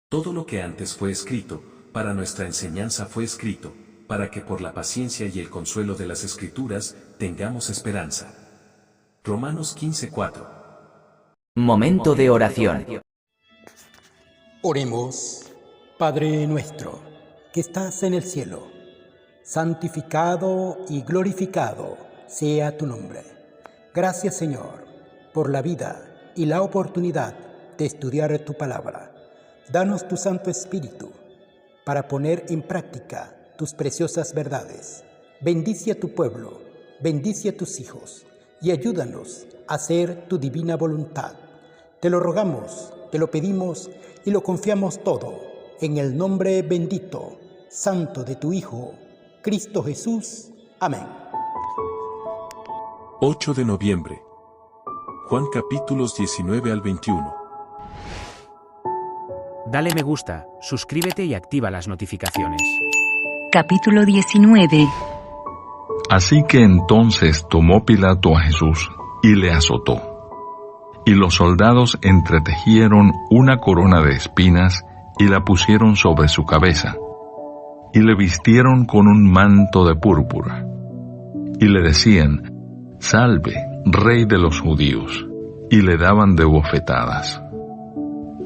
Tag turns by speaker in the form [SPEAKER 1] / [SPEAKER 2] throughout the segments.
[SPEAKER 1] Todo lo que antes fue escrito, para nuestra enseñanza fue escrito, para que por la paciencia y el consuelo de las Escrituras, tengamos esperanza. Romanos 15:4.
[SPEAKER 2] Momento de oración.
[SPEAKER 3] Oremos. Padre nuestro, que estás en el cielo, santificado y glorificado sea tu nombre. Gracias, Señor, por la vida y la oportunidad de estudiar tu palabra. Danos tu Santo Espíritu para poner en práctica tus preciosas verdades. Bendice a tu pueblo, bendice a tus hijos y ayúdanos a hacer tu divina voluntad. Te lo rogamos, te lo pedimos y lo confiamos todo en el nombre bendito, santo de tu Hijo, Cristo Jesús. Amén.
[SPEAKER 1] 8 de noviembre. Juan capítulos 19 al 21.
[SPEAKER 4] Dale me gusta, suscríbete y activa las notificaciones.
[SPEAKER 5] Capítulo 19.
[SPEAKER 6] Así que entonces tomó Pilato a Jesús y le azotó. Y los soldados entretejieron una corona de espinas y la pusieron sobre su cabeza. Y le vistieron con un manto de púrpura. Y le decían: Salve, Rey de los judíos. Y le daban de bofetadas.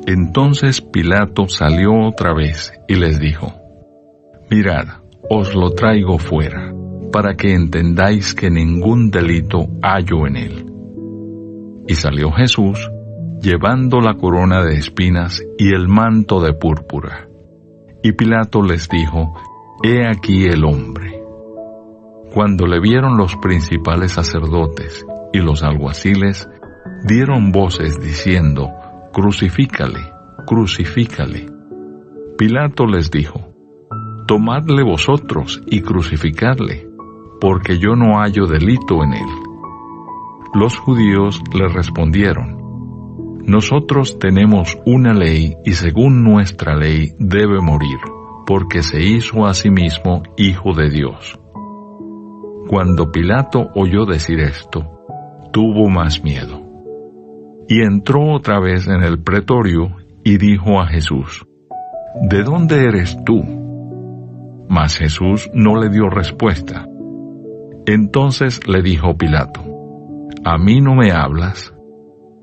[SPEAKER 6] Entonces Pilato salió otra vez y les dijo: Mirad, os lo traigo fuera, para que entendáis que ningún delito hallo en él. Y salió Jesús, llevando la corona de espinas y el manto de púrpura. Y Pilato les dijo: He aquí el hombre. Cuando le vieron los principales sacerdotes y los alguaciles, dieron voces diciendo: Crucifícale, crucifícale. Pilato les dijo: Tomadle vosotros y crucificadle, porque yo no hallo delito en él. Los judíos le respondieron: Nosotros tenemos una ley y según nuestra ley debe morir, porque se hizo a sí mismo hijo de Dios. Cuando Pilato oyó decir esto, tuvo más miedo. Y entró otra vez en el pretorio y dijo a Jesús: ¿De dónde eres tú? Mas Jesús no le dio respuesta. Entonces le dijo Pilato: ¿A mí no me hablas?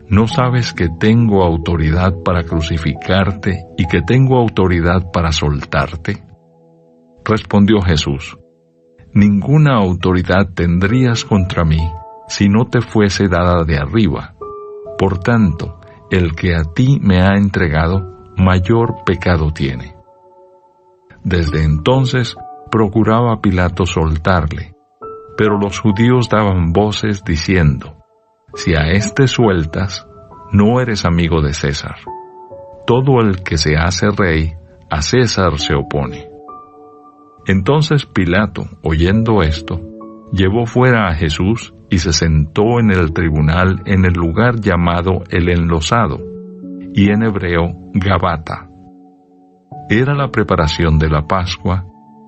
[SPEAKER 6] ¿No sabes que tengo autoridad para crucificarte y que tengo autoridad para soltarte? Respondió Jesús: Ninguna autoridad tendrías contra mí si no te fuese dada de arriba. Por tanto, el que a ti me ha entregado, mayor pecado tiene. Desde entonces procuraba Pilato soltarle, pero los judíos daban voces diciendo: Si a éste sueltas, no eres amigo de César. Todo el que se hace rey, a César se opone. Entonces Pilato, oyendo esto, llevó fuera a Jesús y se sentó en el tribunal en el lugar llamado el Enlosado, y en hebreo Gabata. Era la preparación de la Pascua,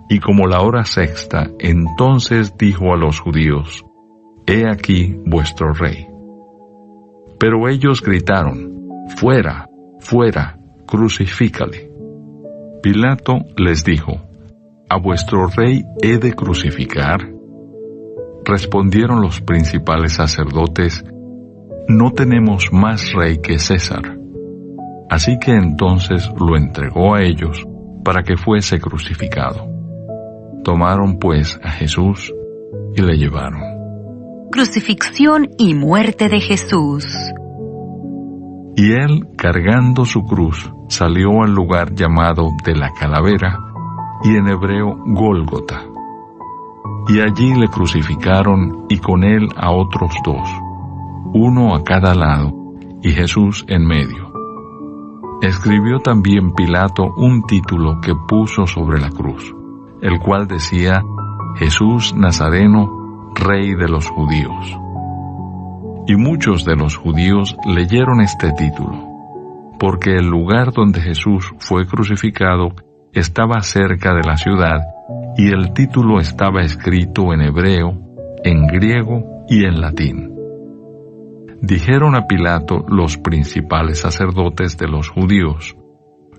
[SPEAKER 6] y como la hora sexta, entonces dijo a los judíos: He aquí vuestro rey. Pero ellos gritaron: Fuera, fuera, crucifícale. Pilato les dijo: ¿A vuestro rey he de crucificar? Respondieron los principales sacerdotes: No tenemos más rey que César. Así que entonces lo entregó a ellos para que fuese crucificado. Tomaron pues a Jesús y le llevaron.
[SPEAKER 5] Crucifixión y muerte de Jesús.
[SPEAKER 6] Y él, cargando su cruz, salió al lugar llamado de la Calavera, y en hebreo Gólgota. Y allí le crucificaron y con él a otros dos, uno a cada lado, y Jesús en medio. Escribió también Pilato un título que puso sobre la cruz, el cual decía: Jesús Nazareno, Rey de los Judíos. Y muchos de los judíos leyeron este título, porque el lugar donde Jesús fue crucificado estaba cerca de la ciudad, y el título estaba escrito en hebreo, en griego y en latín. Dijeron a Pilato los principales sacerdotes de los judíos: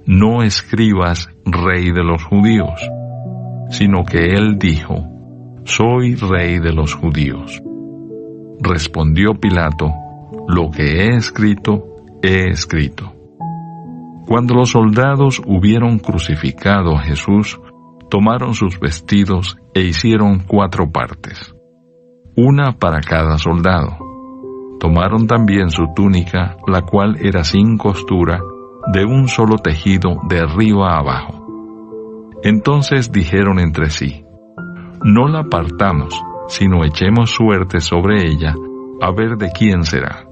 [SPEAKER 6] no escribas Rey de los judíos, sino que él dijo, soy Rey de los judíos. Respondió Pilato, lo que he escrito, he escrito. Cuando los soldados hubieron crucificado a Jesús, tomaron sus vestidos e hicieron 4 partes, una para cada soldado. Tomaron también su túnica, la cual era sin costura, de un solo tejido de arriba a abajo. Entonces dijeron entre sí, no la partamos, sino echemos suerte sobre ella, a ver de quién será.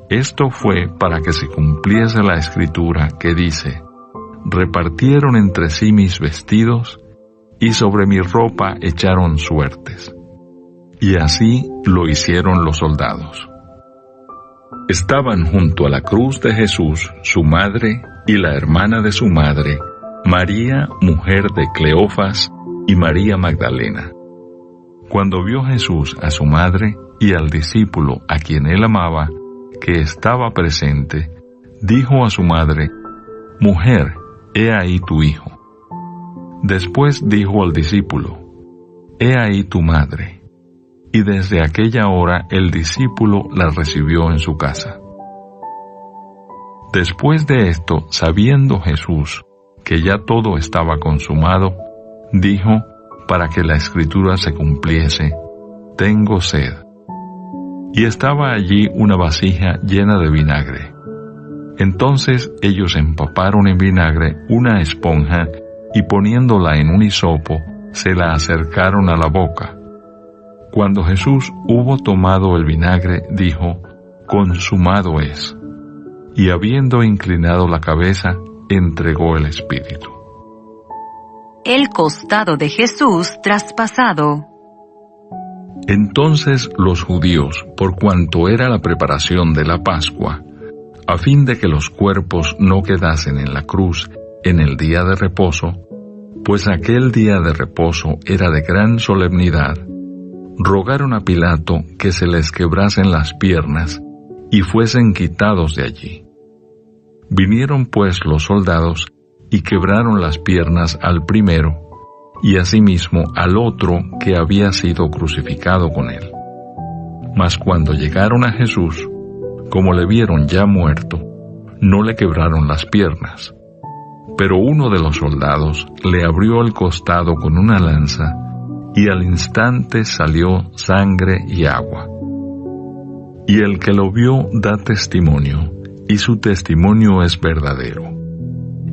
[SPEAKER 6] Esto fue para que se cumpliese la escritura que dice, repartieron entre sí mis vestidos, y sobre mi ropa echaron suertes. Y así lo hicieron los soldados. Estaban junto a la cruz de Jesús su madre y la hermana de su madre, María, mujer de Cleofas, y María Magdalena. Cuando vio Jesús a su madre y al discípulo a quien él amaba, que estaba presente, dijo a su madre, mujer, he ahí tu hijo. Después dijo al discípulo, he ahí tu madre. Y desde aquella hora el discípulo la recibió en su casa. Después de esto, sabiendo Jesús que ya todo estaba consumado, dijo, para que la escritura se cumpliese, tengo sed. Y estaba allí una vasija llena de vinagre. Entonces ellos empaparon en vinagre una esponja y poniéndola en un hisopo, se la acercaron a la boca. Cuando Jesús hubo tomado el vinagre, dijo, consumado es. Y habiendo inclinado la cabeza, entregó el espíritu.
[SPEAKER 5] El costado de Jesús traspasado.
[SPEAKER 6] Entonces los judíos, por cuanto era la preparación de la Pascua, a fin de que los cuerpos no quedasen en la cruz en el día de reposo, pues aquel día de reposo era de gran solemnidad, rogaron a Pilato que se les quebrasen las piernas y fuesen quitados de allí. Vinieron pues los soldados y quebraron las piernas al primero y asimismo al otro que había sido crucificado con él. Mas cuando llegaron a Jesús, como le vieron ya muerto, no le quebraron las piernas. Pero uno de los soldados le abrió el costado con una lanza, y al instante salió sangre y agua. Y el que lo vio da testimonio, y su testimonio es verdadero.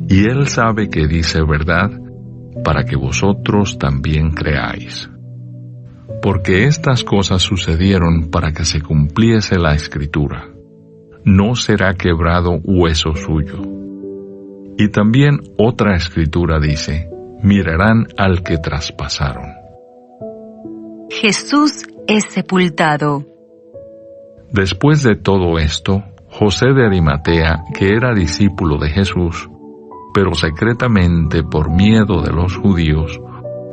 [SPEAKER 6] Y él sabe que dice verdad, para que vosotros también creáis. Porque estas cosas sucedieron para que se cumpliese la Escritura. No será quebrado hueso suyo. Y también otra Escritura dice, mirarán al que traspasaron.
[SPEAKER 5] Jesús es sepultado.
[SPEAKER 6] Después de todo esto, José de Arimatea, que era discípulo de Jesús, pero secretamente por miedo de los judíos,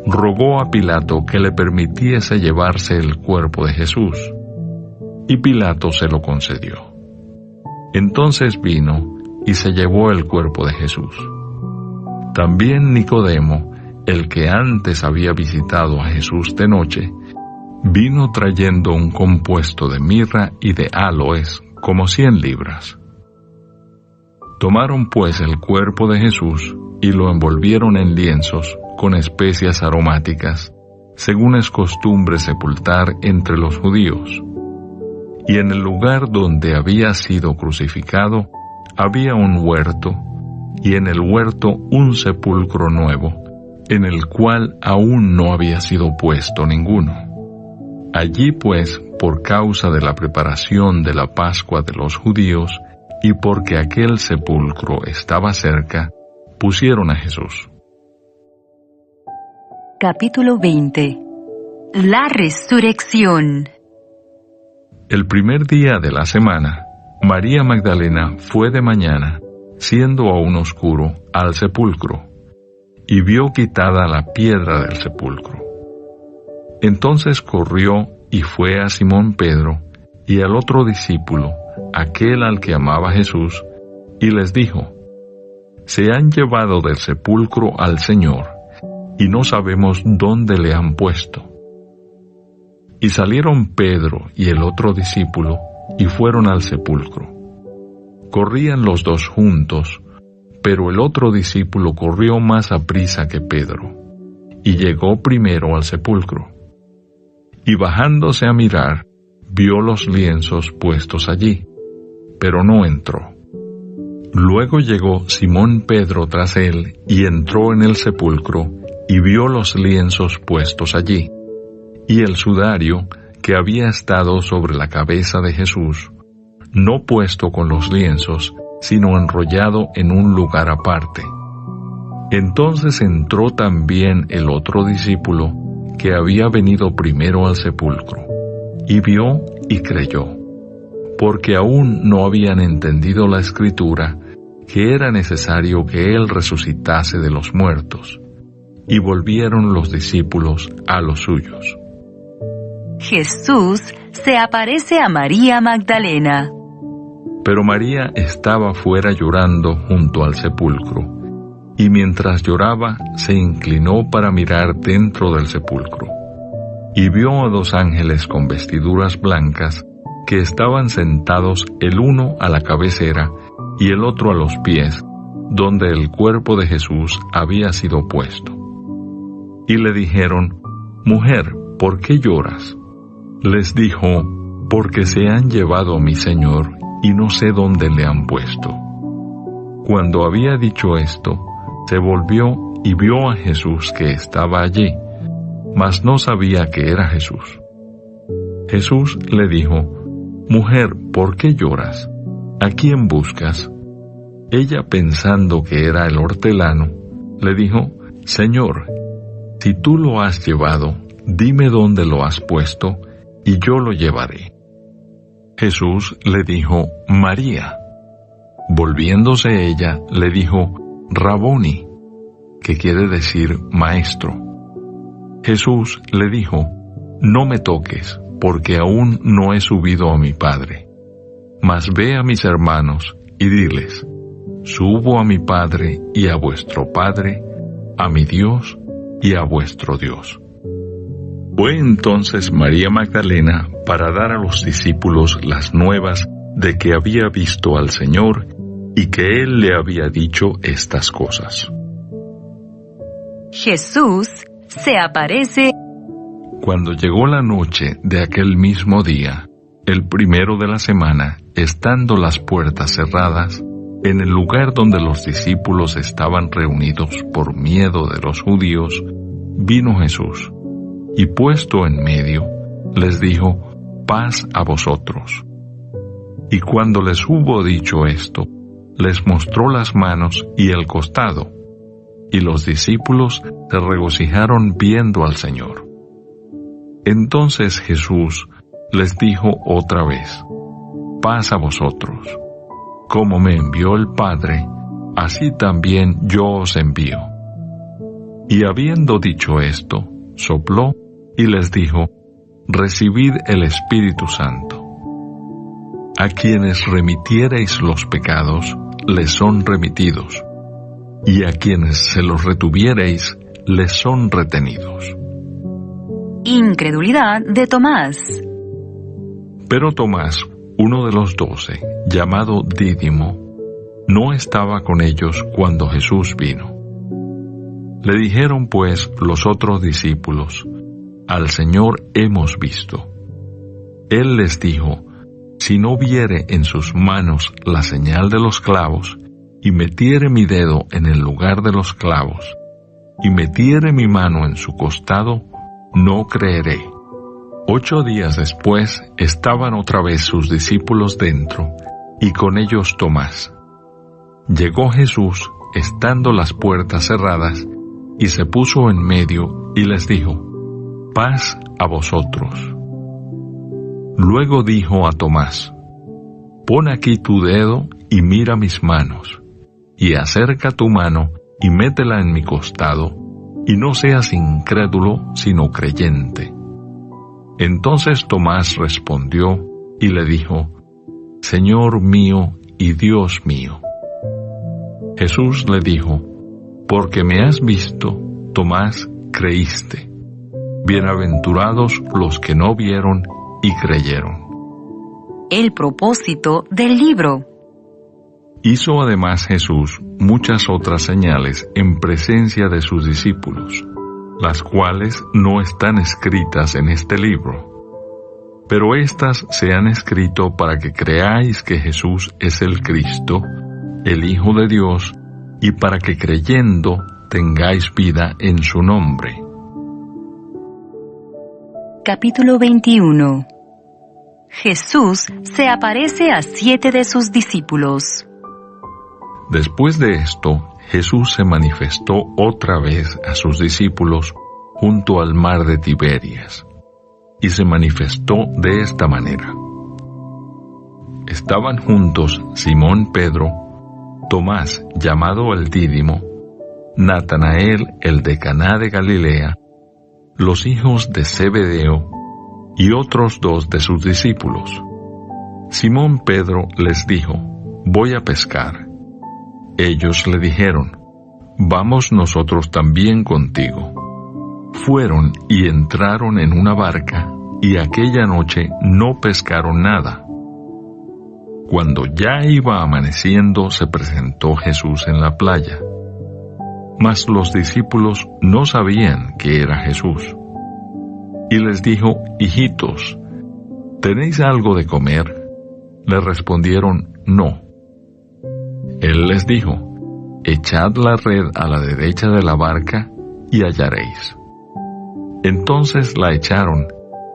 [SPEAKER 6] rogó a Pilato que le permitiese llevarse el cuerpo de Jesús. Y Pilato se lo concedió. Entonces vino y se llevó el cuerpo de Jesús. También Nicodemo, el que antes había visitado a Jesús de noche, vino trayendo un compuesto de mirra y de áloes, como 100 libras. Tomaron pues el cuerpo de Jesús y lo envolvieron en lienzos con especias aromáticas, según es costumbre sepultar entre los judíos. Y en el lugar donde había sido crucificado había un huerto, y en el huerto un sepulcro nuevo, en el cual aún no había sido puesto ninguno. Allí pues, por causa de la preparación de la Pascua de los judíos, y porque aquel sepulcro estaba cerca, pusieron a Jesús.
[SPEAKER 5] Capítulo 20. La resurrección.
[SPEAKER 6] El primer día de la semana, María Magdalena fue de mañana, siendo aún oscuro, al sepulcro, y vio quitada la piedra del sepulcro. Entonces corrió y fue a Simón Pedro y al otro discípulo, aquel al que amaba Jesús, y les dijo, se han llevado del sepulcro al Señor, y no sabemos dónde le han puesto. Y salieron Pedro y el otro discípulo, y fueron al sepulcro. Corrían los dos juntos, pero el otro discípulo corrió más aprisa que Pedro, y llegó primero al sepulcro. Y bajándose a mirar, vio los lienzos puestos allí, pero no entró. Luego llegó Simón Pedro tras él, y entró en el sepulcro, y vio los lienzos puestos allí, y el sudario que había estado sobre la cabeza de Jesús, no puesto con los lienzos, sino enrollado en un lugar aparte. Entonces entró también el otro discípulo, que había venido primero al sepulcro, y vio y creyó, porque aún no habían entendido la Escritura, que era necesario que él resucitase de los muertos. Y volvieron los discípulos a los suyos.
[SPEAKER 5] Jesús se aparece a María Magdalena.
[SPEAKER 6] Pero María estaba fuera llorando junto al sepulcro, y mientras lloraba se inclinó para mirar dentro del sepulcro, y vio a dos ángeles con vestiduras blancas, que estaban sentados el uno a la cabecera y el otro a los pies, donde el cuerpo de Jesús había sido puesto. Y le dijeron: Mujer, ¿por qué lloras? Les dijo: Porque se han llevado a mi Señor, y no sé dónde le han puesto. Cuando había dicho esto, se volvió y vio a Jesús que estaba allí, mas no sabía que era Jesús. Jesús le dijo: Mujer, ¿por qué lloras? ¿A quién buscas? Ella, pensando que era el hortelano, le dijo: Señor, si tú lo has llevado, dime dónde lo has puesto, y yo lo llevaré. Jesús le dijo: María. Volviéndose ella, le dijo: Raboni, que quiere decir maestro. Jesús le dijo: No me toques, porque aún no he subido a mi Padre. Mas ve a mis hermanos y diles: Subo a mi Padre y a vuestro Padre, a mi Dios y a vuestro Dios. Fue entonces María Magdalena para dar a los discípulos las nuevas de que había visto al Señor y que Él le había dicho estas cosas.
[SPEAKER 5] Jesús se aparece.
[SPEAKER 6] Cuando llegó la noche de aquel mismo día, el primero de la semana, estando las puertas cerradas, en el lugar donde los discípulos estaban reunidos por miedo de los judíos, vino Jesús, y puesto en medio, les dijo: Paz a vosotros. Y cuando les hubo dicho esto, les mostró las manos y el costado, y los discípulos se regocijaron viendo al Señor. Entonces Jesús les dijo otra vez: Paz a vosotros. Como me envió el Padre, así también yo os envío. Y habiendo dicho esto, sopló y les dijo: Recibid el Espíritu Santo. A quienes remitiereis los pecados, les son remitidos, y a quienes se los retuviereis, les son retenidos.
[SPEAKER 5] Incredulidad de Tomás.
[SPEAKER 6] Pero Tomás, uno de los 12, llamado Dídimo, no estaba con ellos cuando Jesús vino. Le dijeron pues los otros discípulos: Al Señor hemos visto. Él les dijo: Si no viere en sus manos la señal de los clavos, y metiere mi dedo en el lugar de los clavos, y metiere mi mano en su costado, no creeré. 8 días después estaban otra vez sus discípulos dentro, y con ellos Tomás. Llegó Jesús, estando las puertas cerradas, y se puso en medio, y les dijo: Paz a vosotros. Luego dijo a Tomás: Pon aquí tu dedo y mira mis manos, y acerca tu mano y métela en mi costado, y no seas incrédulo, sino creyente. Entonces Tomás respondió y le dijo: Señor mío y Dios mío. Jesús le dijo: porque me has visto, Tomás, creíste. Bienaventurados los que no vieron y creyeron.
[SPEAKER 5] El propósito del libro.
[SPEAKER 6] Hizo además Jesús muchas otras señales en presencia de sus discípulos, las cuales no están escritas en este libro. Pero éstas se han escrito para que creáis que Jesús es el Cristo, el Hijo de Dios, y para que creyendo tengáis vida en su nombre.
[SPEAKER 5] Capítulo 21. Jesús se aparece a 7 de sus discípulos.
[SPEAKER 6] Después de esto, Jesús se manifestó otra vez a sus discípulos junto al mar de Tiberias, y se manifestó de esta manera. Estaban juntos Simón Pedro, Tomás, llamado el Dídimo, Natanael, el de Caná de Galilea, los hijos de Zebedeo, y otros 2 de sus discípulos. Simón Pedro les dijo: voy a pescar. Ellos le dijeron: vamos nosotros también contigo. Fueron y entraron en una barca, y aquella noche no pescaron nada. Cuando ya iba amaneciendo, se presentó Jesús en la playa. Mas los discípulos no sabían que era Jesús. Y les dijo: hijitos, ¿tenéis algo de comer? Le respondieron: no. Él les dijo: echad la red a la derecha de la barca y hallaréis. Entonces la echaron,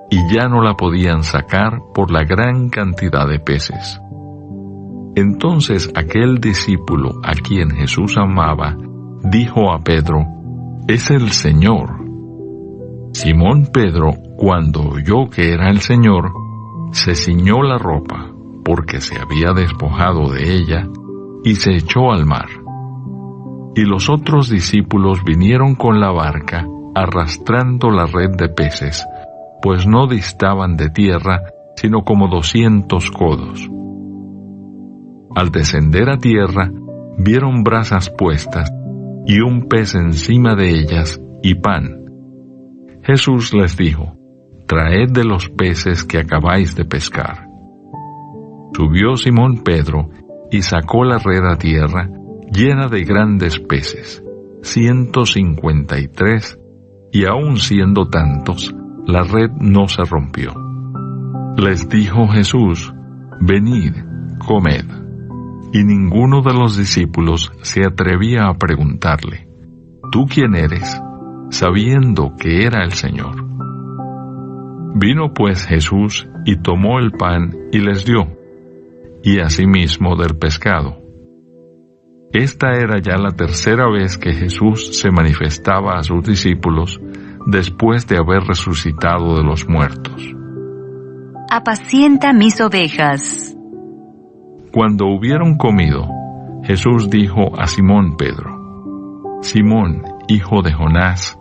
[SPEAKER 6] y ya no la podían sacar por la gran cantidad de peces. Entonces aquel discípulo a quien Jesús amaba dijo a Pedro: es el Señor. Simón Pedro, cuando oyó que era el Señor, se ciñó la ropa, porque se había despojado de ella, y se echó al mar. Y los otros discípulos vinieron con la barca, arrastrando la red de peces, pues no distaban de tierra, sino como 200 codos. Al descender a tierra, vieron brasas puestas, y un pez encima de ellas, y pan. Jesús les dijo: traed de los peces que acabáis de pescar. Subió Simón Pedro, y sacó la red a tierra, llena de grandes peces, 153, y aun siendo tantos, la red no se rompió. Les dijo Jesús: venid, comed. Y ninguno de los discípulos se atrevía a preguntarle: ¿tú quién eres?, sabiendo que era el Señor. Vino pues Jesús y tomó el pan y les dio, y asimismo del pescado. Esta era ya la tercera vez que Jesús se manifestaba a sus discípulos después de haber resucitado de los muertos.
[SPEAKER 5] Apacienta mis ovejas.
[SPEAKER 6] Cuando hubieron comido, Jesús dijo a Simón Pedro: Simón, hijo de Jonás,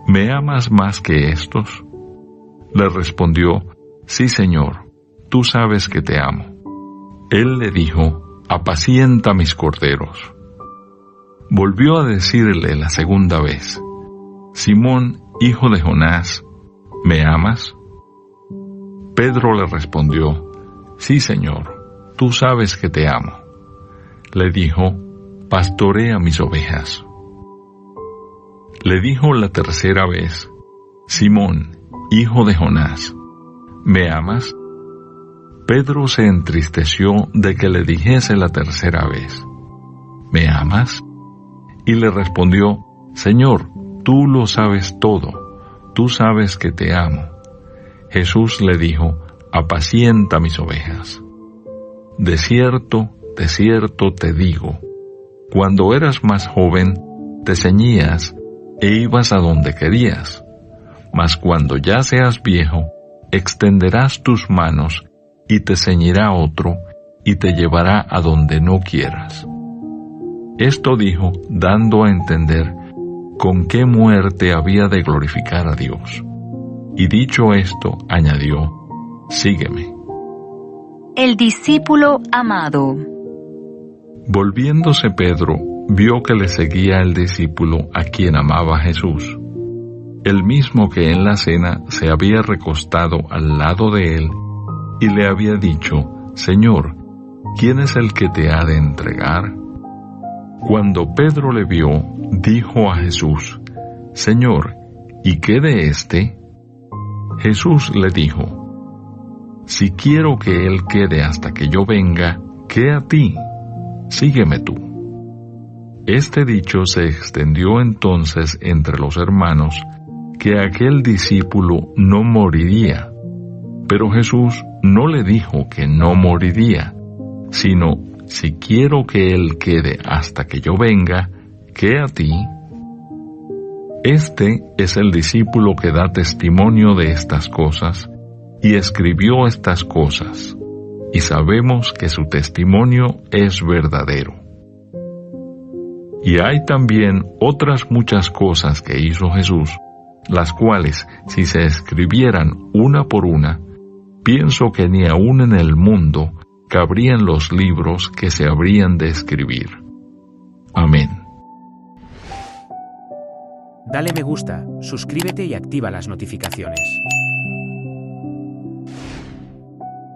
[SPEAKER 6] ¿me amas más que estos? Le respondió: sí, Señor, tú sabes que te amo. Él le dijo: apacienta mis corderos. Volvió a decirle la segunda vez: Simón, hijo de Jonás, ¿me amas? Pedro le respondió: sí, Señor, tú sabes que te amo. Le dijo: pastorea mis ovejas. Le dijo la tercera vez: Simón, hijo de Jonás, ¿me amas? Pedro se entristeció de que le dijese la tercera vez: ¿me amas? Y le respondió: Señor, tú lo sabes todo, tú sabes que te amo. Jesús le dijo: apacienta mis ovejas. De cierto te digo, cuando eras más joven, te ceñías e ibas a donde querías, mas cuando ya seas viejo, extenderás tus manos, y te ceñirá otro, y te llevará a donde no quieras. Esto dijo, dando a entender con qué muerte había de glorificar a Dios. Y dicho esto, añadió: sígueme.
[SPEAKER 5] El discípulo amado.
[SPEAKER 6] Volviéndose Pedro, vio que le seguía el discípulo a quien amaba Jesús, el mismo que en la cena se había recostado al lado de él y le había dicho: Señor, ¿quién es el que te ha de entregar? Cuando Pedro le vio, dijo a Jesús: Señor, ¿y qué de éste? Jesús le dijo: Si quiero que él quede hasta que yo venga, ¿qué a ti? Sígueme tú. Este dicho se extendió entonces entre los hermanos, que aquel discípulo no moriría. Pero Jesús no le dijo que no moriría, sino: si quiero que él quede hasta que yo venga, ¿qué a ti? Este es el discípulo que da testimonio de estas cosas, y escribió estas cosas, y sabemos que su testimonio es verdadero. Y hay también otras muchas cosas que hizo Jesús, las cuales, si se escribieran una por una, pienso que ni aun en el mundo cabrían los libros que se habrían de escribir. Amén.
[SPEAKER 4] Dale me gusta, suscríbete y activa las notificaciones.